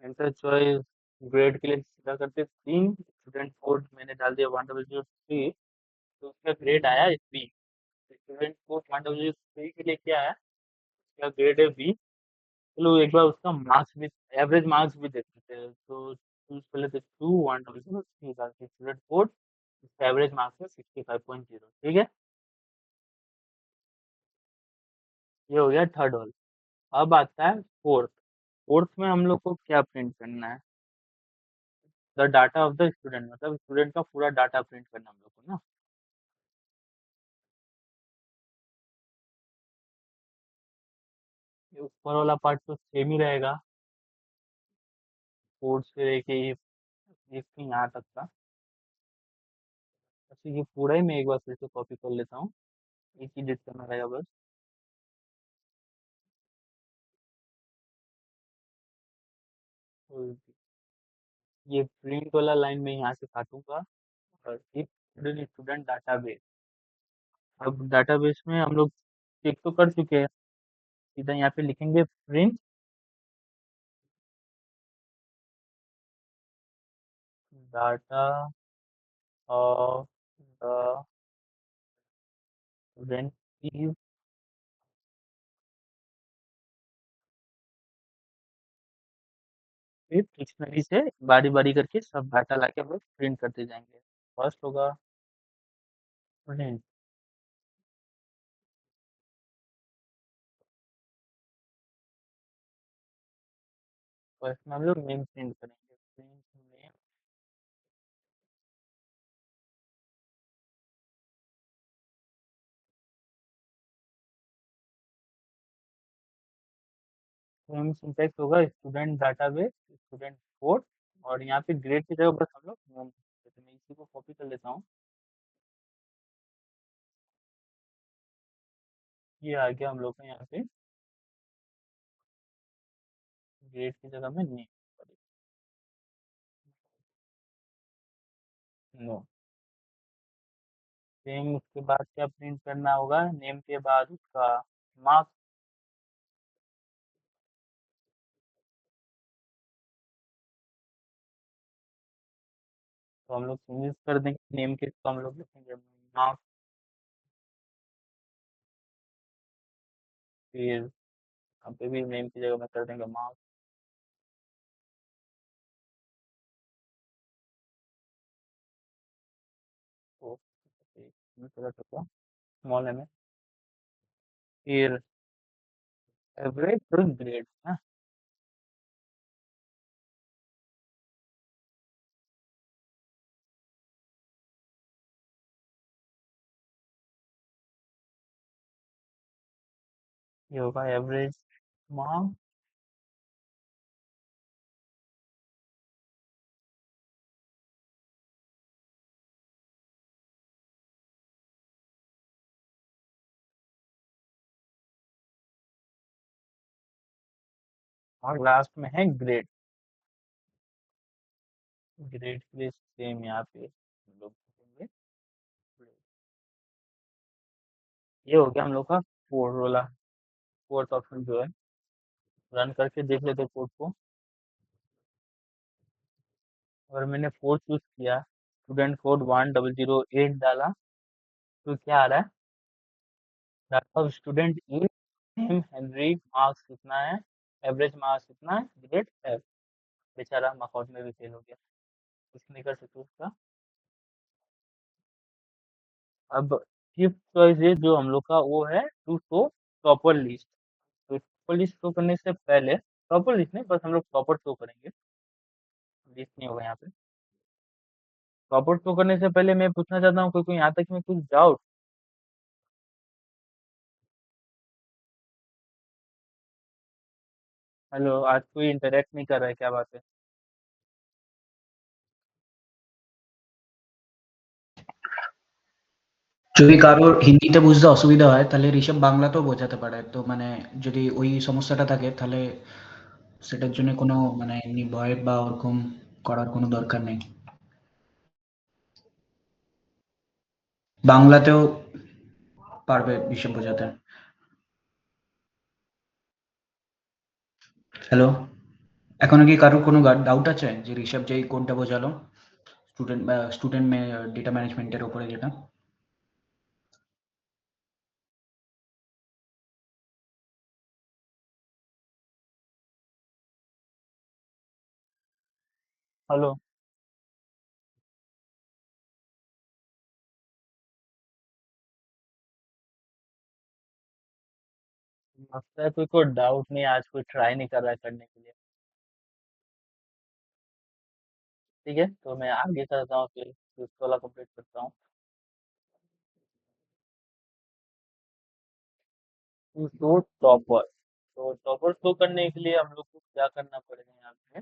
एंटर चॉइस ग्रेड के लिए सीधा करते 3, स्टूडेंट कोड मैंने डाल दिया 1003, तो उसका ग्रेड आया बी। स्टूडेंट कोड 1003 के लिए क्या है? उसका ग्रेड है बी। चलो एक बार उसका मार्क्स भी, एवरेज मार्क्स भी देख लेते हैं। तो चूज कर लेते 2 1003 का स्टूडेंट कोड, इसका एवरेज मार्क्स है 65.0। ठीक है, ये हो गया थर्ड वाला। अब आता है फोर्थ। फोर्थ में हम लोग को क्या प्रिंट करना है? The data of the student, मतलब स्टूडेंट का पूरा डाटा प्रिंट करना हम लोग को ना। ये ऊपर वाला पार्ट तो सेम ही रहेगा, कोड से लेके ये यहाँ तक का। अच्छा, ये पूरा ही मैं एक बार फिर से कॉपी कर लेता हूँ, एक ही डिट करना रहेगा बस। और ये प्रिंट वाला लाइन मैं यहाँ से काटूंगा, और एक स्टूडेंट डाटाबेस। अब डाटाबेस में हम लोग चेक तो कर चुके हैं, सीधा यहाँ पे लिखेंगे print data of the student is, फिर डिक्शनरी से बारी बारी करके सब डाटा लाके हम लोग प्रिंट करते जाएंगे। फर्स्ट होगा प्रिंट, फर्स्ट में हम लोग नेम प्रिंट करेंगे, प्रिंट नेम। सेम सिंटैक्स होगा स्टूडेंट डाटाबेस स्टूडेंट कोड, और यहाँ पे ग्रेड की जगह बस हम लोग नेम, तो मैं इसी को कॉपी कर लेता हूँ। ये आ गया हम लोग का यहाँ पे ग्रेड की जगह में नेम। नो। सेम उसके बाद क्या प्रिंट करना होगा, नेम के बाद उसका मार्क्स। तो हम लोग चेंजेस कर देंगे, नेम के तो हम लोग लिखेंगे मार्क्स, फिर यहाँ पे भी नेम की जगह में कर देंगे मार्क्स। तो स्मॉल है में, फिर एवरेज प्लस ग्रेड है। ये होगा एवरेज मार्क्स, और लास्ट में है ग्रेड। ग्रेड के लिए सेम यहाँ पे हम लोग लिखेंगे grade। ये हो गया हम लोग का कोड वाला, फोर्थ ऑप्शन जो है। रन करके देख लेते कोड को। और मैंने फोर्थ चूज किया, स्टूडेंट कोड 1008 डाला, तो क्या आ रहा है, डाटा स्टूडेंट ई, नेम हेनरी, मार्क्स कितना है, एवरेज मार्क्स कितना है, ग्रेड एफ। बेचारा अकाउंट में भी फेल हो गया, कुछ नहीं कर सकते उसका। अब फिफ्थ चॉइस है जो हम लोग का, वो है टू शो प्रॉपर लिस्ट। तो प्रॉपर लिस्ट शो करने से पहले, प्रॉपर लिस्ट नहीं, बस हम लोग प्रॉपर शो करेंगे, लिस्ट नहीं होगा यहाँ पे। प्रॉपर शो करने से पहले मैं पूछना चाहता हूँ, कोई कोई यहाँ तक में कुछ डाउट? हेलो, आज कोई इंटरेक्ट नहीं कर रहा है, क्या बात है? যদি কারোর হিন্দিতে বুঝতে অসুবিধা হয় তাহলে ঋষভ বাংলাতেও বোঝাতে পারে, তো মানে যদি ওই সমস্যাটা থাকে তাহলে সেটার জন্য কোনো মানে এমনি ভয় বা ওরকম করার কোনো দরকার নেই, বাংলাতেও পারবে ঋষভ বোঝাতে। হ্যালো, এখনো কি কারোর কোনো ডাউট আছে যে ঋষভ যেই কোনটা বোঝালো, স্টুডেন্ট ডেটা ম্যানেজমেন্টের উপরে যেটা? हेलो, लगता है कोई को डाउट नहीं, आज कोई ट्राई नहीं कर रहा है करने के लिए। ठीक है, तो मैं आगे करता हूँ, फिर दूसरा वाला कंप्लीट करता हूँ। तो टॉपर, तो टॉपर शो करने के लिए हम लोग को क्या करना पड़ेगा यहाँ पे?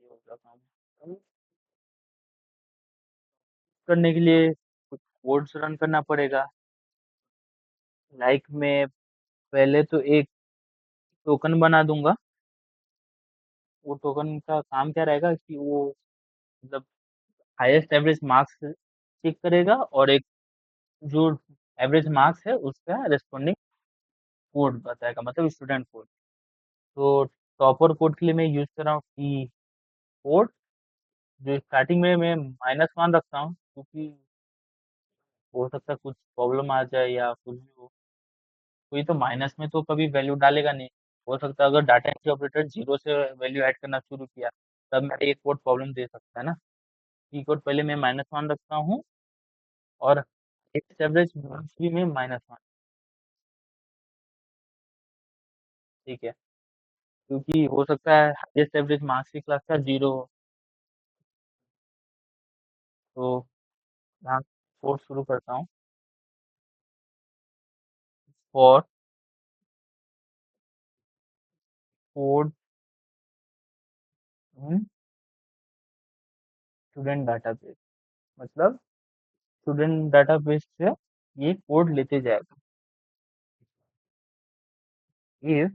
ये होगा काम। हम करने के लिए कुछ कोड्स रन करना पड़ेगा। लाइक मैं पहले तो एक टोकन बना दूंगा। वो टोकन का काम क्या रहेगा कि वो मतलब हाईएस्ट एवरेज मार्क्स चेक करेगा, और एक जो एवरेज मार्क्स है उसका रेस्पॉन्डिंग कोड बताएगा, मतलब स्टूडेंट कोड। तो टॉपर कोड के लिए मैं यूज कर रहा हूँ टी कोड, जो स्टार्टिंग में मैं -1 रखता हूँ, क्योंकि हो सकता है कुछ प्रॉब्लम आ जाए या कुछ भी हो। कोई तो माइनस में तो कभी वैल्यू डालेगा नहीं। हो सकता है अगर डाटा एंट्री ऑपरेटर जीरो से वैल्यू ऐड करना शुरू किया, तब मेरा एक कोड प्रॉब्लम दे सकता है ना। टी कोड पहले मैं -1 रखता हूँ, और एक एवरेज मार्क्स भी मैं -1। ठीक है, क्योंकि हो सकता है हाईएस्ट एवरेज मार्क्स की क्लास का 0 हो। तो यहाँ कोड शुरू करता हूँ, for code in student database, मतलब स्टूडेंट डाटाबेस से ये कोड लेते जाएगा। इफ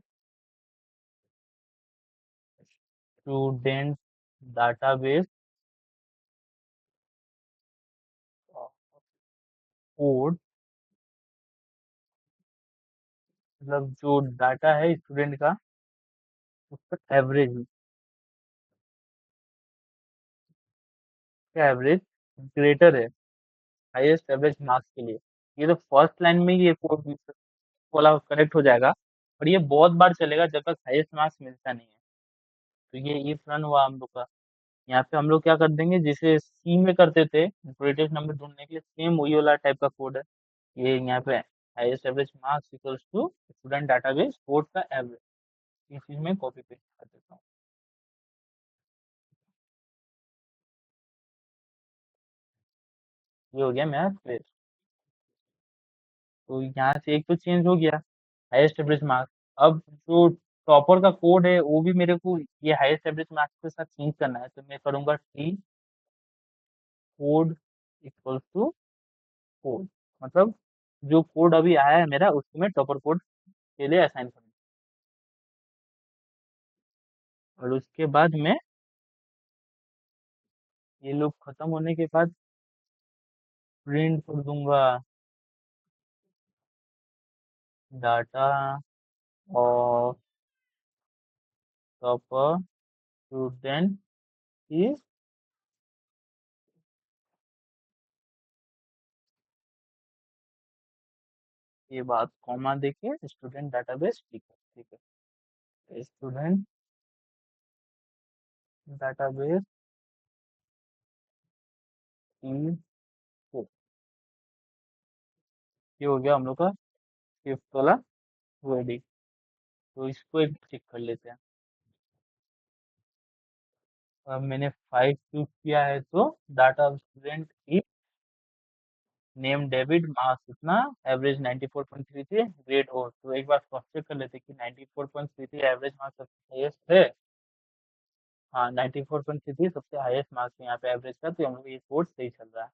स्टूडेंट database कोड, मतलब जो डाटा है स्टूडेंट का उसका एवरेज एवरेज ग्रेटर है हाईएस्ट एवरेज मार्क्स के लिए। ये तो फर्स्ट लाइन में ही ये कोड वाला करेक्ट हो जाएगा, और ये बहुत बार चलेगा जब तक हाईएस्ट मार्क्स मिलता नहीं है। तो ये इफ रन हुआ हम लोग का। यहाँ पे हम लोग क्या कर देंगे, जिसे सी में करते थे ग्रेटेस्ट नंबर ढूंढने के लिए, सेम वही वाला टाइप का कोड है। ये यहाँ पे highest average marks equals to student database code का एवरेज, इस चीज में कॉपी पेस्ट कर देता हूँ। ये हो गया मेरा पेस्ट। तो यहाँ से एक तो चेंज हो गया हाईएस्ट एवरेज मार्क्स। अब जो टॉपर का कोड है वो भी मेरे को ये हाईएस्ट एवरेज मार्क्स के साथ चेंज करना है, तो मैं करूंगा T code equal to code, मतलब जो कोड अभी आया है मेरा उसको मैं टॉपर कोड के लिए असाइन करूंगा। और उसके बाद में ये लोग खत्म होने के बाद प्रिंट कर दूंगा डाटा और टॉपर स्टूडेंट की, ये बात कॉमा देके स्टूडेंट डाटाबेस, ठीक है ठीक है, स्टूडेंट डाटाबेस की को, ये हो गया हम लोग का फिफ्थ वाला रेडी। तो इसको एक चेक कर लेते हैं। अब मैंने 5 चूज किया है, तो डाटा स्टूडेंट की नेम डेविड मार्क्स इतना, एवरेज 94.33, ग्रेड और। तो एक बार क्रॉस चेक कर लेते हैं कि 94.33 एवरेज मार्क्स सबसे हाईएस्ट है। हाँ 94.33 सबसे हाईएस्ट मार्क्स यहाँ पे एवरेज का, तो हम लोग ये कोर्स सही चल रहा है।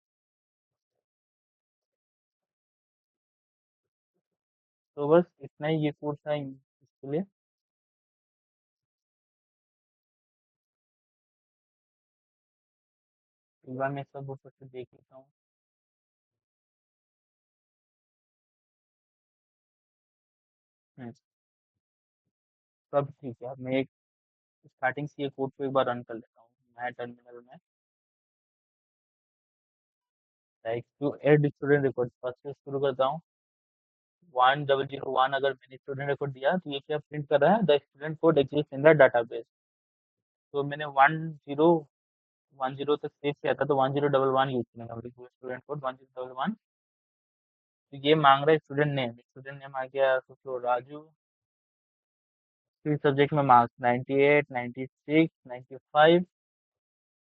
तो बस इतना ही ये कोर्स था इसके लिए। एक बार मैं सब ऊपर से देख लेता हूँ। हम्म, सब ठीक है। मैं एक स्टार्टिंग से ये कोड को एक बार रन कर लेता हूँ नया टर्मिनल में। Like to add student record first से शुरू करता हूँ। 1001 अगर मैंने स्टूडेंट रिकॉर्ड दिया तो ये क्या प्रिंट कर रहा है, the student code exist in the database. तो मैंने 1010 तक सेव किया था, तो 1011 यूज करेंगे हम लोग स्टूडेंट कोड 1011। तो ये मांग रहा है स्टूडेंट नेम आ गया सोचो राजू। फिर सब्जेक्ट में मार्क्स 98 96 95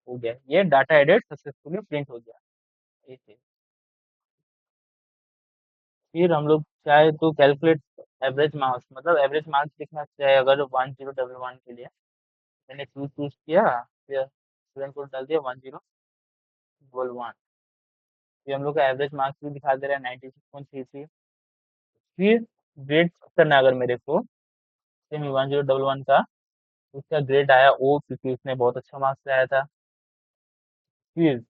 हो गया। ये डाटा एडेड सक्सेसफुली प्रिंट हो गया ऐसे। फिर हम लोग चाहे तो कैलकुलेट एवरेज मार्क्स, मतलब एवरेज मार्क्स लिखना चाहे अगर 1011 के लिए मैंने टू चूज किया, फिर स्टूडेंट कोड डाल दिया 1011। फिर हम लोग का एवरेज मार्क्स भी दिखा दे रहा है 96.33। फिर ग्रेड करना है अगर मेरे को सेम 1011 का, उसका ग्रेड आया ओ, क्योंकि उसने बहुत अच्छा मार्क्स लाया था। फिर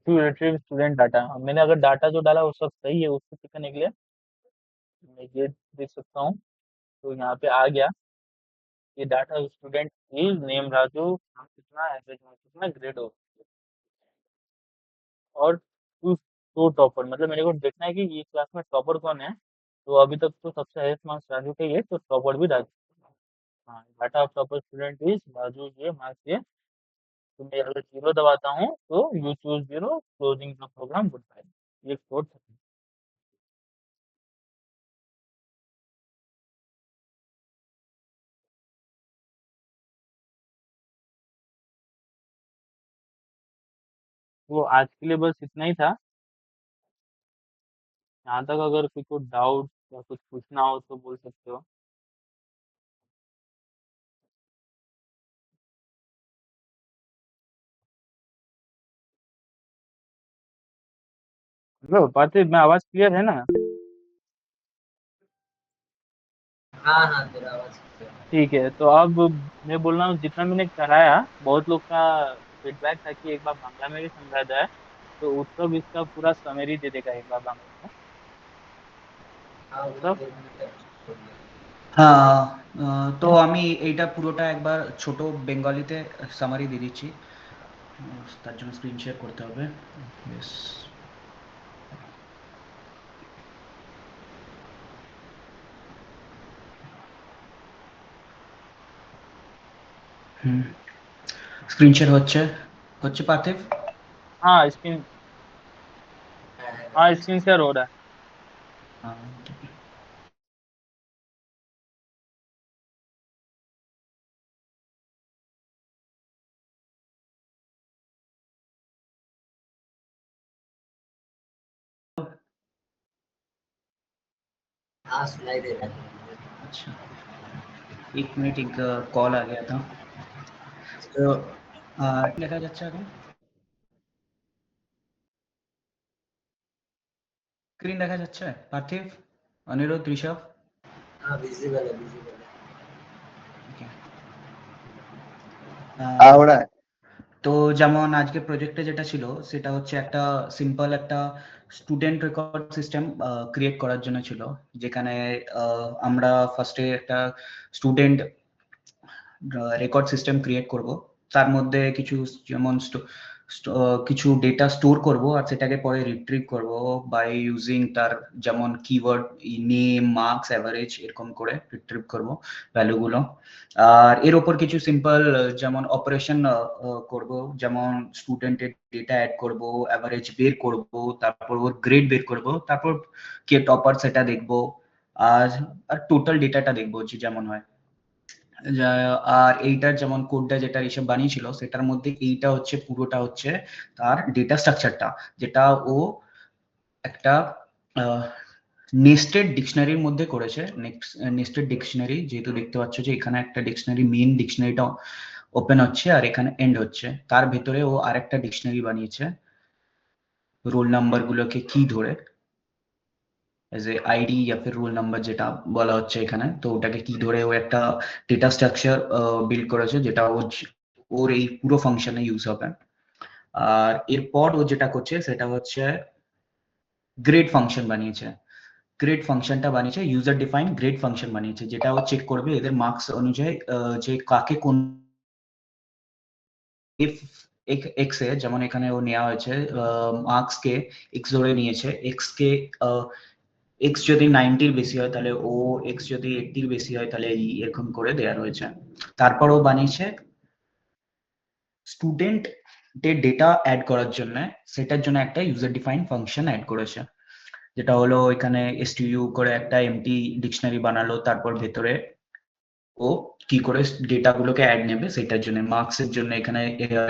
टू रिट्रीव स्टूडेंट डाटा, मैंने अगर डाटा जो डाला वो सब सही है उसको चेक करने के लिए मैं ये देख सकता हूँ। तो यहाँ पे आ गया ये data student is name Raju, कितना एवरेज मार्क्स कितना ग्रेड हो। और टू टू टॉपर, मतलब मेरे को देखना है कि ये क्लास में टॉपर कौन है। तो अभी तक तो सबसे हाईएस्ट मार्क्स राजू के ही है, तो टॉपर भी राजू। हाँ data of topper student is Raju, ये मार्क्स ये। तो मैं अगर जीरो दबाता हूँ तो you choose zero closing the program goodbye, ये कोड। वो आज के लिए बस इतना ही था। यहाँ तक अगर कोई को डाउट या कुछ पूछना हो तो बोल सकते हो। मतलब बातें मैं आवाज क्लियर है ना? हाँ हाँ, तेरा आवाज clear है। ठीक है, तो अब मैं बोल रहा हूँ जितना मैंने कराया, बहुत लोग का फीडबैक था कि एक बार बांग्ला में भी समझा जाए, तो उत्सव इसका पूरा समरी दे देगा एक बार बांग्ला में। हाँ वो उत्सव। 1 মিনিটে করবে। হ্যাঁ, তো আমি এইটা পুরোটা একবার ছোট বেঙ্গলিতে সামারি দিয়ে দিচ্ছি। তার জন্য স্ক্রিন শেয়ার করতে হবে। বেশ। হুম, স্ক্রিন শেয়ার হচ্ছে হচ্ছে পার্থিব। हाँ स्क्रीन। হ্যাঁ হ্যাঁ हाँ হচ্ছে। स्क्रीन शेयर हो रहा है। हाँ, हाँ सुनाई दे रहा है। अच्छा, 1 मिनट, एक कॉल आ गया था। তো দেখা যাচ্ছে এখন? স্ক্রিন দেখা যাচ্ছে পার্থিব, অনিরুদ্ধ, ঋষভ? हाँ विजिबल है विजिबल है। ওকে। ahora তো যেমন আজকে প্রজেক্টে যেটা ছিল সেটা হচ্ছে একটা সিম্পল একটা স্টুডেন্ট রেকর্ড সিস্টেম ক্রিয়েট করার জন্য ছিল, যেখানে আমরা ফার্স্টে একটা স্টুডেন্ট রেকর্ড সিস্টেম ক্রিয়েট করব। তার মধ্যে কিছু যেমন কিছু ডেটা স্টোর করব আর সেটাকে পরে রিট্রিভ করব বাই ইউজিং তার যেমন কিওয়ার্ড নেম, মার্কস, অ্যাভারেজ এরকম করে রিট্রিভ করব ভ্যালুগুলো। আর এর ওপর কিছু সিম্পল যেমন অপারেশন করব, যেমন স্টুডেন্টের ডেটা অ্যাড করব, অ্যাভারেজ বের করব, তারপর ওর গ্রেড বের করব, তারপর কে টপার সেটা দেখব, আর আর টোটাল ডেটাটা দেখবো যে যেমন হয়। আর এইটার যেমন কোডটা যেটা ঋষভ বানিয়েছিল সেটার মধ্যে এইটা হচ্ছে পুরোটা হচ্ছে তার ডেটা স্ট্রাকচারটা, যেটা ও একটা নেস্টেড ডিকশনারির মধ্যে করেছে। নেস্টেড ডিকশনারি, যেহেতু দেখতে পাচ্ছ যে এখানে একটা ডিকশনারি, মেইন ডিকশনারিটা ওপেন হচ্ছে আর এখানে এন্ড হচ্ছে, তার ভেতরে ও আরেকটা ডিকশনারি বানিয়েছে রোল নাম্বার গুলোকে কি ধরে, এজ এ আইডি या फिर রোল নাম্বার যেটা বলা হচ্ছে এখানে, তো ওটাকে কি ধরে ও একটা ডেটা স্ট্রাকচার বিল্ড করেছে, যেটা ওর এই পুরো ফাংশনে ইউজ হবে। আর এরপর ও যেটা করছে সেটা হচ্ছে গ্রেড ফাংশন বানিয়েছে। গ্রেড ফাংশনটা বানিয়েছে ইউজার ডিফাইন গ্রেড ফাংশন বানিয়েছে, যেটা ও চেক করবে এদের মার্কস অনুযায়ী যে কাকে কোন ইফ এক্স এ, যেমন এখানে ও নেওয়া হয়েছে মার্কস কে এক্স ধরে নিয়েছে, এক্স কে এক্স যদি 90-র বেশি হয় তাহলে ও, এক্স যদি 80-র বেশি হয় তাহলে এরকম করে দেওয়া রয়েছে। তারপর ও বানিয়েছে স্টুডেন্ট ডেটা অ্যাড করার জন্য, সেটার জন্য একটা ইউজার ডিফাইন ফাংশন অ্যাড করেছে, যেটা হলো এখানে এসটিইউ করে একটা এমটি ডিকশনারি বানালো, তারপর ভেতরে ও কি করে ডেটা গুলোকে অ্যাড নেবে সেটার জন্য। মার্কস এর জন্য এখানে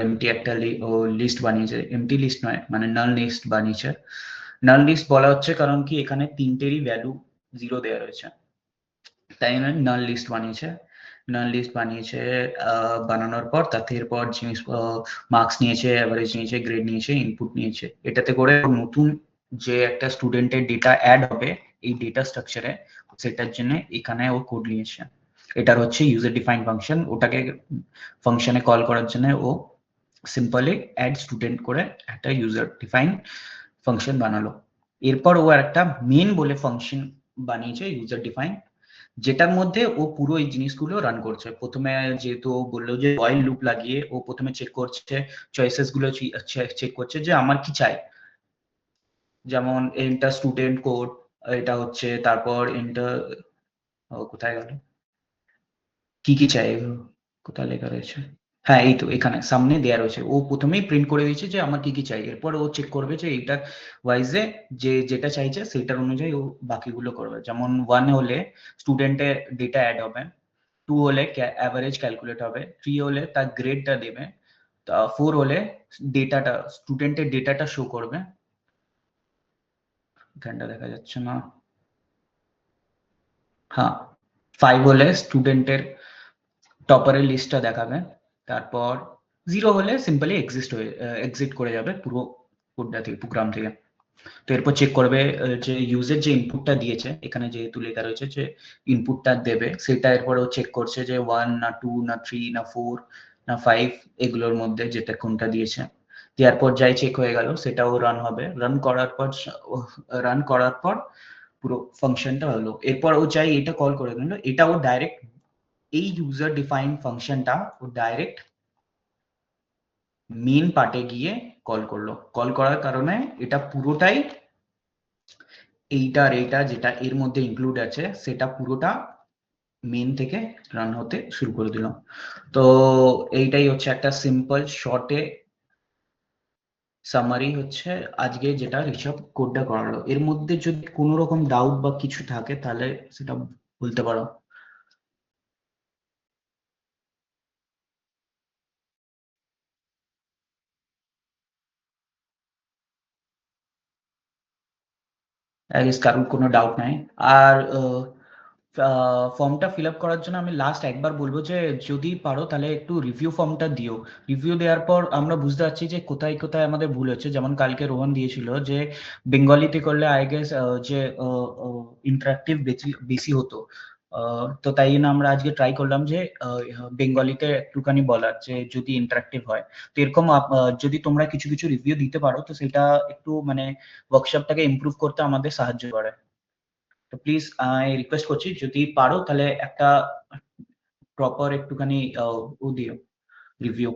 এমটি একটা লিস্ট বানিয়েছে, এমটি লিস্ট নয় মানে নাল লিস্ট বানিয়েছে। নাল লিস্ট বলা হচ্ছে কারণ কি এখানে তিনটেরই ভ্যালু 0 দেওয়া রয়েছে, তাই জন্য নাল লিস্ট বানিয়েছে। নাল লিস্ট বানিয়েছে, বানানোর পর তাতে এরপর জিনিস মার্কস নিয়েছে, অ্যাভারেজ নিয়েছে, গ্রেড নিয়েছে, ইনপুট নিয়েছে। এটাতে করে নতুন যে একটা স্টুডেন্টের ডেটা অ্যাড হবে এই ডেটা স্ট্রাকচারে, সেটার জন্য এখানে ও কোড নিয়েছে। এটার হচ্ছে ইউজার ডিফাইন ফাংশন, ওটাকে ফাংশনে কল করার জন্য ও সিম্পলি অ্যাড স্টুডেন্ট করে একটা ইউজার ডিফাইন ফাংশন বানালো। এরপর ও একটা মেন বলে ফাংশন বানিয়েছে ইউজার ডিফাইন, যেটার মধ্যে ও পুরো এই জিনিসগুলো রান করছে। প্রথমে যেহেতু ও বললো যে ওয়াইল লুপ লাগিয়ে ও প্রথমে চেক করছে, চয়েসেস গুলো চেক করছে যে আমার কি চাই, যেমন এন্টার স্টুডেন্ট কোড, এটা হচ্ছে, তারপর এন্টার, কোথায় গেল, কি কি চাই, কোথায় লেখা রয়েছে, হ্যাঁ এই তো এখানে সামনে দেয়া রয়েছে। ও প্রথমেই প্রিন্ট করে দিয়েছে যে আমার কি কি চাই, এরপর ও চেক করবে যে এইটা ওয়াইজে যে যেটা চাইছে সেটার অনুযায়ী ও বাকিগুলো করবে। যেমন 1 হলে স্টুডেন্টের ডেটা অ্যাড হবে, 2 হলে অ্যাভারেজ ক্যালকুলেট হবে, 3 হলে তার গ্রেডটা দেবে, 4 হলে ডেটাটা স্টুডেন্টের ডেটাটা শো করবে, এখানটা দেখা যাচ্ছে না, হ্যাঁ 5 হলে স্টুডেন্টের টপারের লিস্টটা দেখাবে, তারপর 0 হলে সিম্পলি এক্সিট করে যাবে পুরো কোডটা থেকে, প্রোগ্রাম থেকে। তো এরপর চেক করবে যে ইউজের যে ইনপুটটা দিয়েছে, এখানে যেহেতু লেখা রয়েছে যে ইনপুটটা দেবে, সেটা এরপর ও চেক করছে যে 1 না 2 না 3 না 4 না 5 এগুলোর মধ্যে যেটা কোনটা দিয়েছে। দেওয়ার পর যাই চেক হয়ে গেল সেটাও রান হবে। রান করার পর পুরো ফাংশনটা হলো। এরপর ও চাই এটা কল করে দিল, এটা ও ডাইরেক্ট এই ইউজার ডিফাইন্ড ফাংশনটা ও ডাইরেক্ট মেন পার্টে গিয়ে কল করলো। কল করার কারণে এটা পুরোটাই এইটা আর এইটা যেটা এর মধ্যে ইনক্লুড আছে সেটা পুরোটা মেন থেকে রান হতে শুরু করে দিলাম। তো এইটাই হচ্ছে একটা সিম্পল শর্টে সামারি হচ্ছে আজকে যেটা ঋষভ কোডটা করালো। এর মধ্যে যদি কোনো রকম ডাউট বা কিছু থাকে তাহলে সেটা বলতে পারো। আই গেস কারোর কোনো ডাউট নাই। আর ফর্মটা ফিল আপ করার জন্য আমি লাস্ট একবার বলবো যে যদি পারো তাহলে একটু রিভিউ ফর্মটা দিও। রিভিউ দেওয়ার পর আমরা বুঝতে পারছি যে কোথায় কোথায় আমাদের ভুল হচ্ছে। যেমন কালকে রোহন দিয়েছিল যে বেঙ্গলিতে করলে আই গেস যে ইন্টারাক্টিভ বেশি বেশি হতো। তো তাই জন্য আমরা আজকে ট্রাই করলাম যে বেঙ্গলিতে একটুখানি বলার যে যদি ইন্টারাক্টিভ হয়। তো এরকম যদি তোমরা কিছু কিছু রিভিউ দিতে পারো তো সেটা একটু মানে ওয়ার্কশপটাকে ইমপ্রুভ করতে আমাদের সাহায্য করে। তো প্লিজ রিকোয়েস্ট করছি যদি পারো তাহলে একটা প্রপার একটুখানি ও দিও রিভিউ।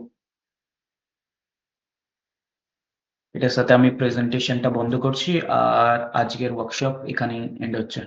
এটার সাথে আমি প্রেজেন্টেশনটা বন্ধ করছি আর আজকের ওয়ার্কশপ এখানেই এন্ড হচ্ছে।